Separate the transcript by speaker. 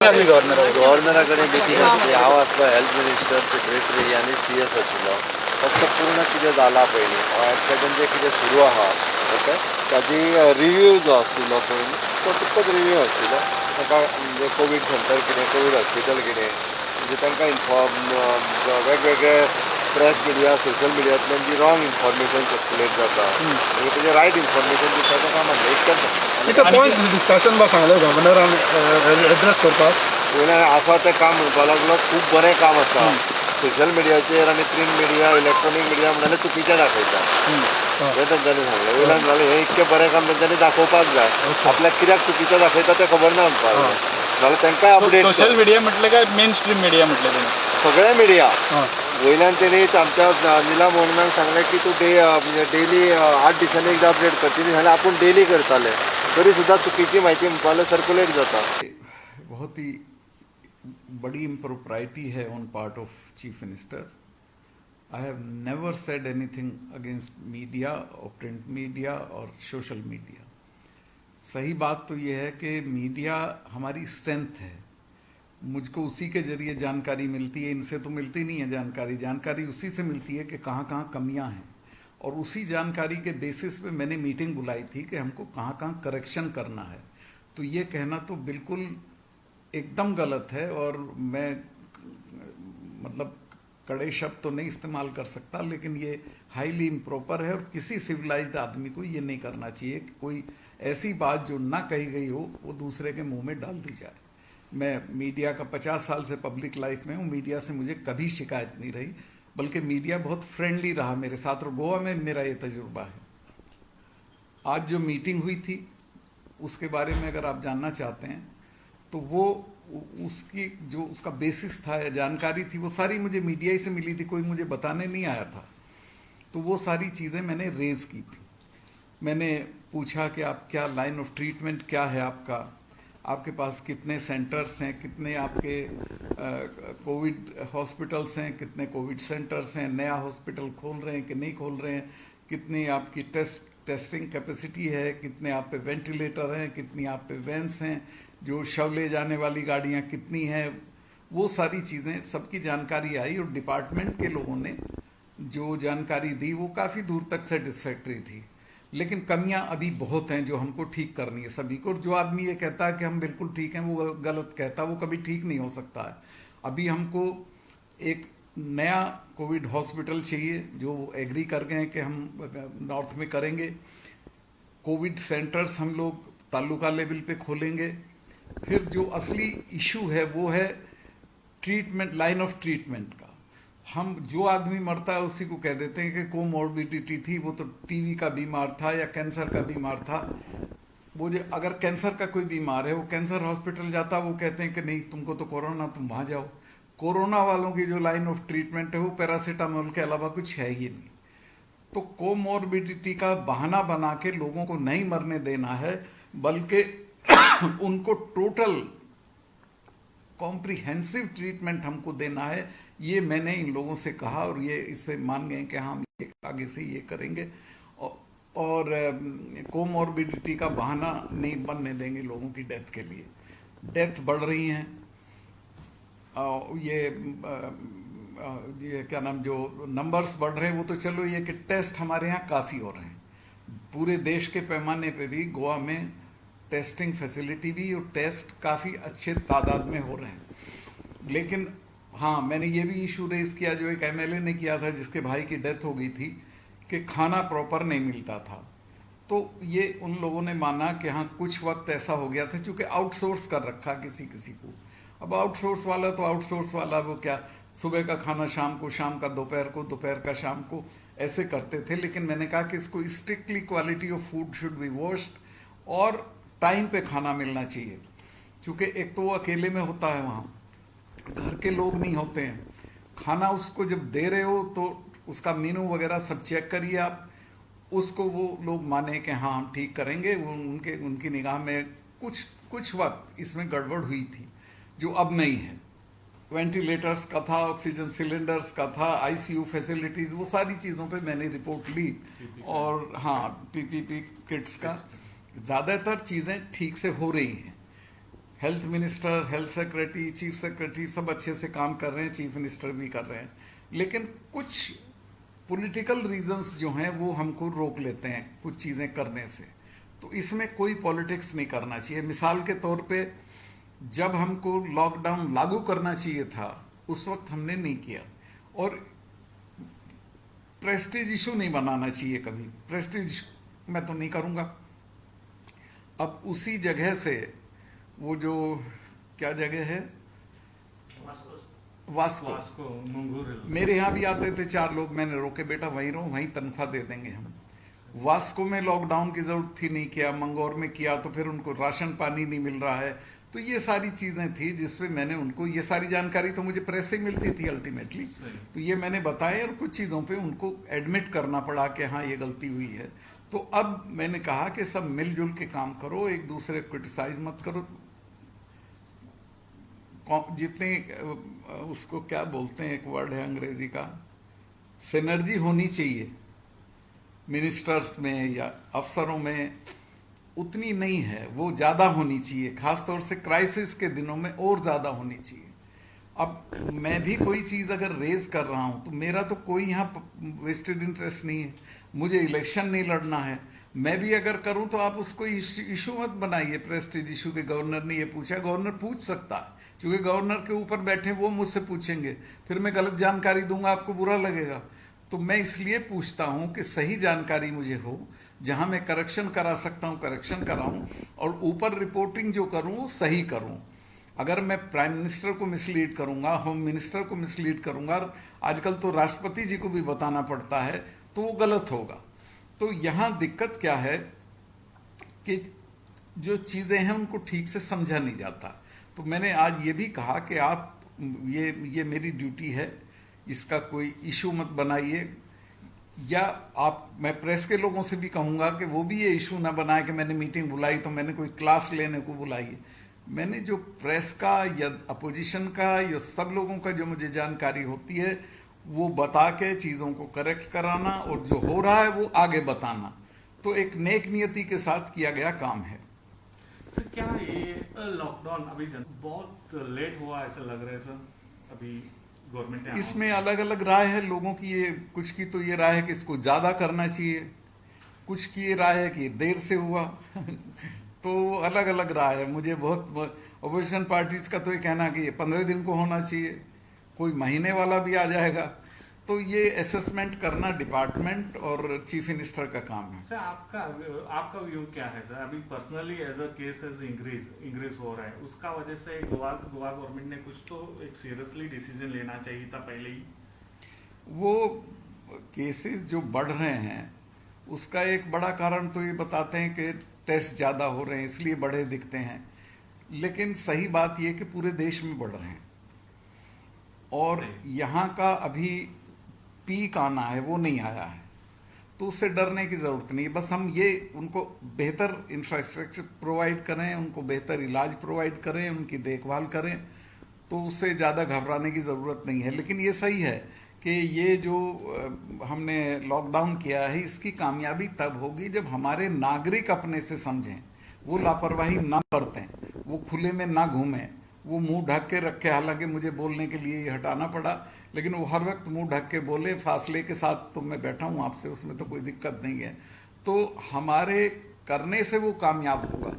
Speaker 1: लागली
Speaker 2: गव्हर्नराकडे मिटींग आसली, हांव आसलो हेल्थ मिनिस्टर, सेक्रेटरी आनी CS आशिल्लो. फक्त पूर्ण कितें जालां पयलीं एट प्रेझेंट जें कितें सुरू आहा ओके ताजी रिव्यू जो आसलो पयलीं तो तितकोच रिव्यू आशिल्लो. ताका म्हणजे कोवीड सेंटर कितें, कोवीड हॉस्पिटल कितें, म्हणजे तांकां वेगवेगळे प्रेस मिडिया, सोशल मिडियांतल्यान जी रॉंग इन्फॉर्मेशन सर्क्युलेट जाता म्हणजे तेजें रायट इन्फॉर्मेशन दिवपाचें काम आसलें इतकेंच.
Speaker 3: कितें पॉयंट डिस्कशन बा सांगलें गव्हर्नरान एड्रेस करपाक
Speaker 2: वयल्यान आसा तें काम म्हणपाक लागलो. खूब बरें काम आसा सोशल मिडियाचेर आनी प्रिंट मिडिया, इलेक्ट्रॉनीक मिडिया म्हणल्यार चुकीचें दाखयता हें तेंच्यांनी सांगलें. वयल्यान जालें हें इतकें बरें काम तेंच्यांनी दाखोवपाक जाय. आपल्याक कित्याक चुकीचें दाखयता तें खबर ना म्हणपाक जाल्यार तेंकांय अपडेट.
Speaker 1: सोशल मिडिया म्हटलें काय मेन स्ट्रीम मिडिया म्हटलें तेणी?
Speaker 2: सगळे मिडिया. वयल्यान तेणी आमच्या निला मोहनाक सांगलें की तूं म्हणजे डेली 8 दिसांनी एकदां अपडेट करतली जाल्यार आपूण डेली करताले, तरी सुद्दां चुकीची म्हायती म्हणपाक सर्क्युलेट जाता.
Speaker 3: बहुत ही बड़ी इम्प्रोप्राइटी है on part of chief minister. I have never said anything against media और प्रिंट मीडिया और सोशल मीडिया. सही बात तो यह है कि मीडिया हमारी स्ट्रेंथ है. मुझको उसी के जरिए जानकारी मिलती है, इनसे तो मिलती नहीं है जानकारी उसी से मिलती है कि कहाँ कहाँ कमियां हैं. और उसी जानकारी के बेसिस पे मैंने मीटिंग बुलाई थी कि हमको कहाँ कहाँ करेक्शन करना है. तो ये कहना तो बिल्कुल एकदम गलत है. और मैं मतलब कड़े शब्द तो नहीं इस्तेमाल कर सकता, लेकिन ये हाईली इम्प्रॉपर है और किसी सिविलाइज्ड आदमी को ये नहीं करना चाहिए कि कोई ऐसी बात जो ना कही गई हो वो दूसरे के मुंह में डाल दी जाए. मैं मीडिया का 50 साल से पब्लिक लाइफ में हूँ. मीडिया से मुझे कभी शिकायत नहीं रही, बल्कि मीडिया बहुत फ्रेंडली रहा मेरे साथ. और गोवा में मेरा ये तजुर्बा है. आज जो मीटिंग हुई थी उसके बारे में अगर आप जानना चाहते हैं तो वो उसकी जो उसका बेसिस था या जानकारी थी वो सारी मुझे मीडिया ही से मिली थी. कोई मुझे बताने नहीं आया था. तो वो सारी चीज़ें मैंने रेज की थी. मैंने पूछा कि आप क्या लाइन ऑफ ट्रीटमेंट क्या है आपके पास कितने सेंटर्स हैं, कितने आपके कोविड हॉस्पिटल्स हैं, कितने कोविड सेंटर्स हैं, नया हॉस्पिटल खोल रहे हैं कि नहीं खोल रहे हैं, कितनी आपकी टेस्टिंग कैपेसिटी है, कितने आप पे वेंटिलेटर हैं, कितनी आप पे वैन्स हैं, जो शव ले जाने वाली गाड़ियां कितनी हैं. वो सारी चीज़ें सबकी जानकारी आई और डिपार्टमेंट के लोगों ने जो जानकारी दी वो काफ़ी दूर तक सेटिस्फैक्ट्री थी. लेकिन कमियां अभी बहुत हैं जो हमको ठीक करनी है सभी को. और जो आदमी ये कहता है कि हम बिल्कुल ठीक हैं वो गलत कहता है, वो कभी ठीक नहीं हो सकता है. अभी हमको एक नया कोविड हॉस्पिटल चाहिए जो एग्री कर गए हैं कि हम नॉर्थ में करेंगे. कोविड सेंटर्स हम लोग तालुका लेवल पे खोलेंगे. फिर जो असली इशू है वो है ट्रीटमेंट, लाइन ऑफ ट्रीटमेंट का. हम जो आदमी मरता है उसी को कह देते हैं कि कोमॉर्बिडिटी थी, वो तो टीबी का बीमार था या कैंसर का बीमार था. वो जो अगर कैंसर का कोई बीमार है वो कैंसर हॉस्पिटल जाता, वो कहते हैं कि नहीं तुमको तो कोरोना, तुम वहाँ जाओ. कोरोना वालों की जो लाइन ऑफ ट्रीटमेंट है वो पैरासीटामोल के अलावा कुछ है ही नहीं. तो कोमॉर्बिडिटी का बहाना बना के लोगों को नहीं मरने देना है, बल्कि उनको टोटल कॉम्प्रिहेंसिव ट्रीटमेंट हमको देना है. ये मैंने इन लोगों से कहा और ये इस पे मान गए कि हम आगे से ये करेंगे. और कोमॉर्बिडिटी का बहाना नहीं बनने देंगे लोगों की डेथ के लिए. डेथ बढ़ रही हैं. ये क्या नाम, जो नंबर्स बढ़ रहे हैं वो तो चलो, ये कि टेस्ट हमारे यहाँ काफ़ी हो रहे हैं. पूरे देश के पैमाने पे भी गोवा में टेस्टिंग फैसिलिटी भी और टेस्ट काफ़ी अच्छे तादाद में हो रहे हैं. लेकिन हाँ, मैंने ये भी इशू रेज किया जो एक MLA ने किया था जिसके भाई की डेथ हो गई थी कि खाना प्रॉपर नहीं मिलता था. तो ये उन लोगों ने माना कि हाँ कुछ वक्त ऐसा हो गया था चूँकि आउटसोर्स कर रखा किसी को. अब आउटसोर्स वाला तो आउटसोर्स वाला, वो क्या सुबह का खाना शाम को, शाम का दोपहर को, दोपहर का शाम को, ऐसे करते थे. लेकिन मैंने कहा कि इसको strictly quality of food should be washed और टाइम पे खाना मिलना चाहिए. चूँकि एक तो वो अकेले में होता है, वहाँ घर के लोग नहीं होते हैं. खाना उसको जब दे रहे हो तो उसका मेनू वगैरह सब चेक करिए आप. उसको वो लोग माने कि हाँ हम ठीक करेंगे. वो उनकी निगाह में कुछ वक्त इसमें गड़बड़ हुई थी जो अब नहीं है. वेंटिलेटर्स का था, ऑक्सीजन सिलेंडर्स का था, ICU फैसिलिटीज़, वो सारी चीज़ों पे मैंने रिपोर्ट ली. और हाँ, PPP किट्स का ज़्यादातर चीज़ें ठीक से हो रही हैं. Health minister, health secretary, chief secretary सब अच्छे से काम कर रहे हैं, चीफ मिनिस्टर भी कर रहे हैं, लेकिन कुछ पॉलिटिकल रीजंस जो हैं वो हमको रोक लेते हैं कुछ चीज़ें करने से। तो इसमें कोई पॉलिटिक्स नहीं करना चाहिए। मिसाल के तौर पे जब हमको लॉकडाउन लागू करना चाहिए था उस वक्त हमने नहीं किया, और प्रेस्टीज इशू नहीं बनाना चाहिए कभी। प्रेस्टीज मैं तो नहीं करूँगा। अब उसी जगह से वो जो क्या जगह है, वास्को, मेरे यहाँ भी आते थे 4 लोग, मैंने रोके बेटा वहीं रहो, वहीं तनख्वाह दे देंगे हम। वास्को में लॉकडाउन की जरूरत थी, नहीं किया। मंगौर में किया तो फिर उनको राशन पानी नहीं मिल रहा है। तो ये सारी चीजें थी जिसमें मैंने उनको, ये सारी जानकारी तो मुझे प्रेस से मिलती थी अल्टीमेटली, तो ये मैंने बताया, और कुछ चीजों पे उनको एडमिट करना पड़ा कि हाँ ये गलती हुई है। तो अब मैंने कहा कि सब मिलजुल के काम करो, एक दूसरे को क्रिटिसाइज मत करो। जितने उसको क्या बोलते हैं, एक वर्ड है अंग्रेजी का, सिनर्जी होनी चाहिए मिनिस्टर्स में या अफसरों में, उतनी नहीं है, वो ज़्यादा होनी चाहिए। खासतौर से क्राइसिस के दिनों में और ज़्यादा होनी चाहिए। अब मैं भी कोई चीज़ अगर रेज कर रहा हूँ तो मेरा तो कोई यहाँ वेस्टेड इंटरेस्ट नहीं है, मुझे इलेक्शन नहीं लड़ना है। मैं भी अगर करूँ तो आप उसको इशू मत बनाइए, प्रेस्टीज इशू के गवर्नर ने ये पूछा। गवर्नर पूछ सकता है, क्योंकि गवर्नर के ऊपर बैठे वो मुझसे पूछेंगे, फिर मैं गलत जानकारी दूंगा, आपको बुरा लगेगा। तो मैं इसलिए पूछता हूं कि सही जानकारी मुझे हो, जहां मैं करेक्शन करा सकता हूं करेक्शन कराऊं, और ऊपर रिपोर्टिंग जो करूं वो सही करूं। अगर मैं प्राइम मिनिस्टर को मिसलीड करूंगा, होम मिनिस्टर को मिसलीड करूंगा, और आजकल तो राष्ट्रपति जी को भी बताना पड़ता है, तो वो गलत होगा। तो यहां दिक्कत क्या है कि जो चीजें हैं उनको ठीक से समझा नहीं जाता। तो मैंने आज ये भी कहा कि आप ये मेरी ड्यूटी है, इसका कोई इशू मत बनाइए। या आप, मैं प्रेस के लोगों से भी कहूंगा कि वो भी ये इशू ना बनाए कि मैंने मीटिंग बुलाई तो मैंने कोई क्लास लेने को बुलाई है। मैंने जो प्रेस का या अपोजिशन का या सब लोगों का जो मुझे जानकारी होती है वो बता के चीज़ों को करेक्ट कराना, और जो हो रहा है वो आगे बताना, तो एक नेक नियति के साथ किया गया काम है।
Speaker 4: सर क्या ये लॉकडाउन अभी बहुत लेट हुआ ऐसा लग रहा है सर? अभी गवर्नमेंट ने,
Speaker 3: इसमें अलग अलग राय है लोगों की। ये कुछ की तो ये राय है कि इसको ज्यादा करना चाहिए, कुछ की ये राय है कि देर से हुआ तो अलग अलग राय है। मुझे बहुत, अपोजिशन पार्टीज का तो ये कहना कि ये 15 दिन को होना चाहिए, कोई महीने वाला भी आ जाएगा। तो ये असेसमेंट करना डिपार्टमेंट और चीफ मिनिस्टर का काम है।
Speaker 4: सर आपका व्यू क्या है सर? अभी personally as a case increase हो रहा है, उसका वजह से गोवा गवर्नमेंट ने कुछ तो एक सीरियसली डिसीजन लेना चाहिए था पहले ही।
Speaker 3: वो केसेस जो बढ़ रहे हैं उसका एक बड़ा कारण तो ये बताते हैं कि टेस्ट ज़्यादा हो रहे हैं इसलिए बड़े दिखते हैं, लेकिन सही बात ये कि पूरे देश में बढ़ रहे हैं, और यहाँ का अभी पीक आना है वो नहीं आया है, तो उससे डरने की ज़रूरत नहीं है। बस हम ये उनको बेहतर इंफ्रास्ट्रक्चर प्रोवाइड करें, उनको बेहतर इलाज प्रोवाइड करें, उनकी देखभाल करें, तो उससे ज़्यादा घबराने की ज़रूरत नहीं है। लेकिन ये सही है कि ये जो हमने लॉकडाउन किया है इसकी कामयाबी तब होगी जब हमारे नागरिक अपने से समझें, वो लापरवाही ना बरतें, वो खुले में ना घूमें, वो मुंह ढक के रखे। हालांकि मुझे बोलने के लिए ये हटाना पड़ा, लेकिन वो हर वक्त मुंह ढक के बोले, फासले के साथ तो मैं बैठा हूँ आपसे, उसमें तो कोई दिक्कत नहीं है। तो हमारे करने से वो कामयाब होगा।